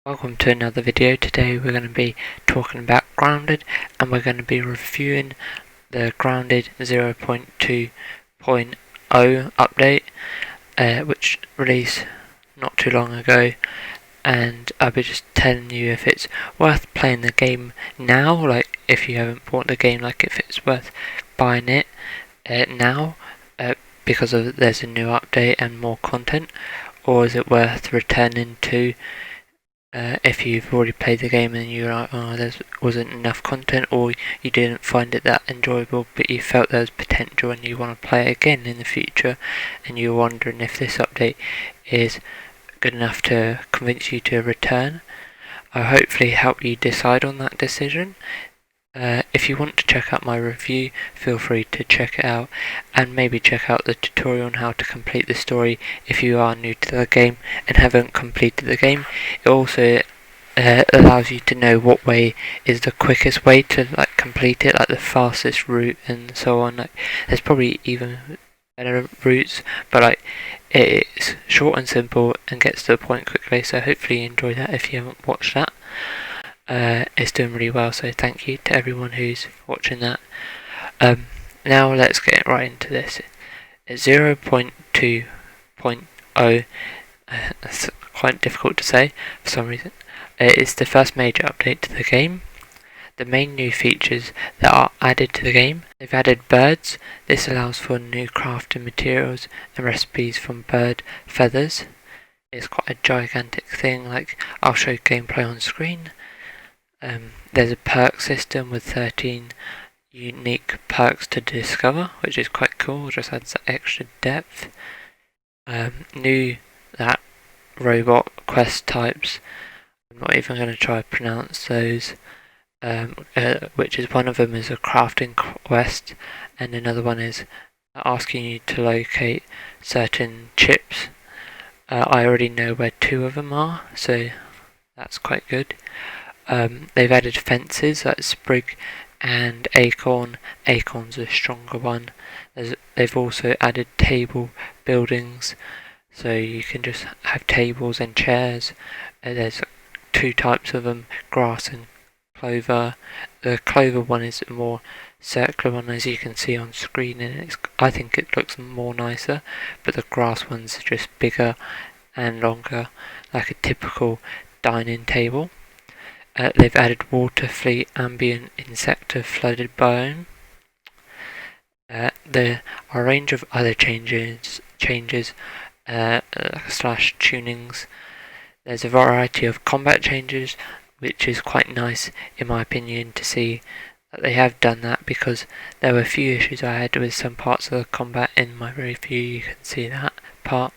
Welcome to another video. Today we're going to be talking about Grounded, and we're going to be reviewing the Grounded 0.2.0 update, which released not too long ago, and I'll be just telling you if it's worth playing the game now, like if you haven't bought the game, like if it's worth buying it now because there's a new update and more content, or is it worth returning to if you've already played the game and you're like, oh, there wasn't enough content, or you didn't find it that enjoyable, but you felt there was potential and you want to play it again in the future, and you're wondering if this update is good enough to convince you to return. I'll hopefully help you decide on that decision. If you want to check out my review, feel free to check it out, and maybe check out the tutorial on how to complete the story if you are new to the game and haven't completed the game. It also allows you to know what way is the quickest way to complete it, like the fastest route and so on. There's probably even better routes, but it's short and simple and gets to the point quickly, so hopefully you enjoy that if you haven't watched that. It's doing really well, so thank you to everyone who's watching that. Now let's get right into this. 0.2.0, that's quite difficult to say for some reason. It's the first major update to the game. The main new features that are added to the game: they've added birds. This allows for new crafting materials and recipes from bird feathers. It's quite a gigantic thing, I'll show gameplay on screen. There's a perk system with 13 unique perks to discover, which is quite cool, just adds extra depth. New robot quest types. I'm not even going to try to pronounce those, which is one of them is a crafting quest, and another one is asking you to locate certain chips. I already know where two of them are, so that's quite good. They've added fences like Sprig and Acorn. Acorn's a stronger one. They've also added table buildings, so you can just have tables and chairs. There's two types of them, grass and clover. The clover one is a more circular one, as you can see on screen, and I think it looks more nicer, but the grass one's just bigger and longer, like a typical dining table. They've added water fleet, ambient insecta, flooded biome. There are a range of other changes slash tunings. There's a variety of combat changes, which is quite nice in my opinion to see that they have done that, because there were a few issues I had with some parts of the combat in my review. You can see that part.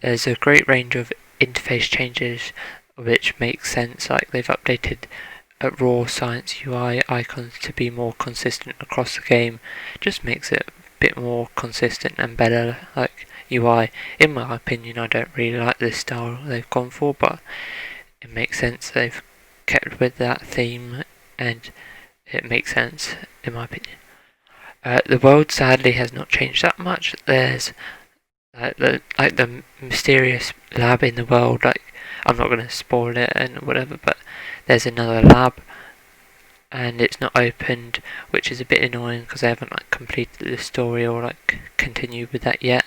There's a great range of interface changes, which makes sense, like they've updated raw science UI icons to be more consistent across the game. Just makes it a bit more consistent and better UI. In my opinion, I don't really like this style they've gone for, but it makes sense they've kept with that theme, and it makes sense in my opinion. The world sadly has not changed that much. There's the mysterious lab in the world, I'm not going to spoil it and whatever, but there's another lab and it's not opened, which is a bit annoying because they haven't completed the story or continued with that yet.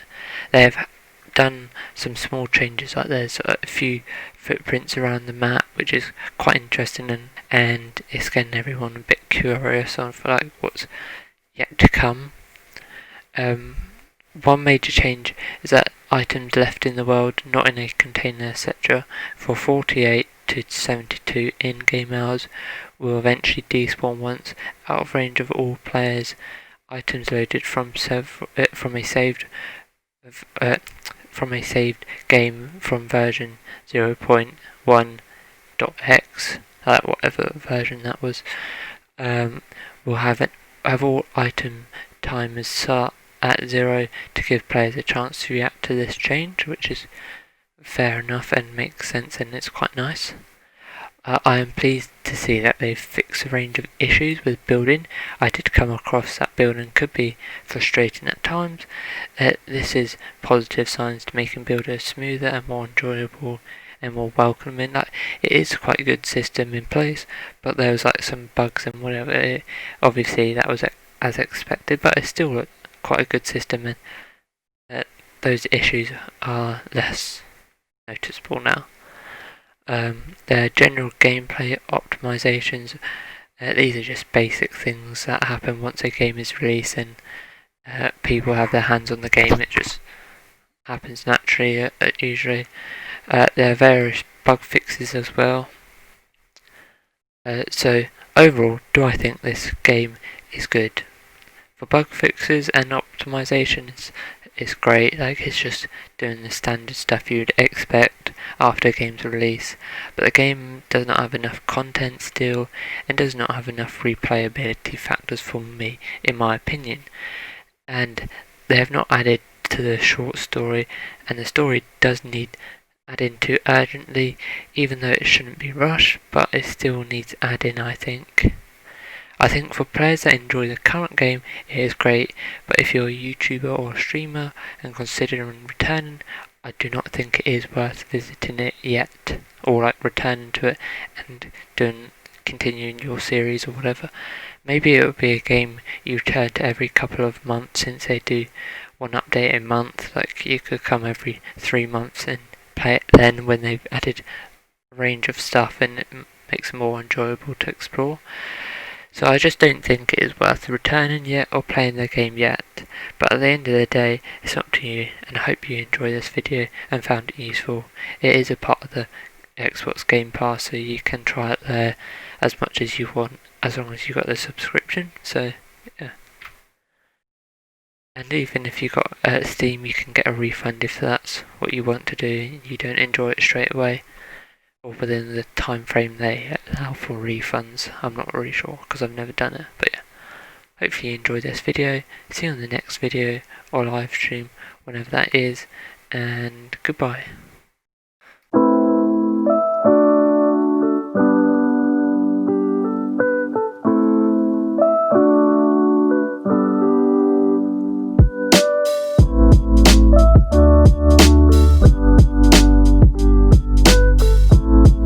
They have done some small changes, there's a few footprints around the map, which is quite interesting, and it's getting everyone a bit curious on what's yet to come. One major change is that items left in the world, not in a container, etc., for 48 to 72 in-game hours will eventually despawn once out of range of all players. Items loaded from a saved game from version 0.1.x, whatever version that was, will have all item timers start at 0 to give players a chance to react to this change, which is fair enough and makes sense, and it's quite nice. I am pleased to see that they've fixed a range of issues with building. I did come across that building could be frustrating at times. This is positive signs to making builders smoother and more enjoyable, and more welcoming. Like, it is quite a good system in place, but there was like some bugs and whatever. Obviously that was as expected, but it's still quite a good system, and those issues are less noticeable now. Their general gameplay optimizations, these are just basic things that happen once a game is released and people have their hands on the game. It just happens naturally, usually. There are various bug fixes as well. So overall, do I think this game is good? For bug fixes and optimizations, it's great. Like, it's just doing the standard stuff you'd expect after a game's release. But the game does not have enough content still, and does not have enough replayability factors for me, in my opinion. And they have not added to the short story, and the story does need adding to urgently, even though it shouldn't be rushed, but it still needs adding, I think. I think for players that enjoy the current game, it is great, but if you're a YouTuber or a streamer and considering returning, I do not think it is worth visiting it yet, or like returning to it and continuing your series or whatever. Maybe it would be a game you return to every couple of months, since they do one update a month. Like, you could come every 3 months and play it then, when they've added a range of stuff and it makes it more enjoyable to explore. So I just don't think it is worth returning yet or playing the game yet. But at the end of the day, it's up to you, and I hope you enjoyed this video and found it useful. It is a part of the Xbox Game Pass, so you can try it there as much as you want, as long as you got the subscription. So yeah. And even if you got Steam, you can get a refund if that's what you want to do and you don't enjoy it straight away, or within the time frame they allow for refunds. I'm not really sure because I've never done it, but yeah. Hopefully you enjoyed this video. See you on the next video or live stream, whenever that is, and goodbye.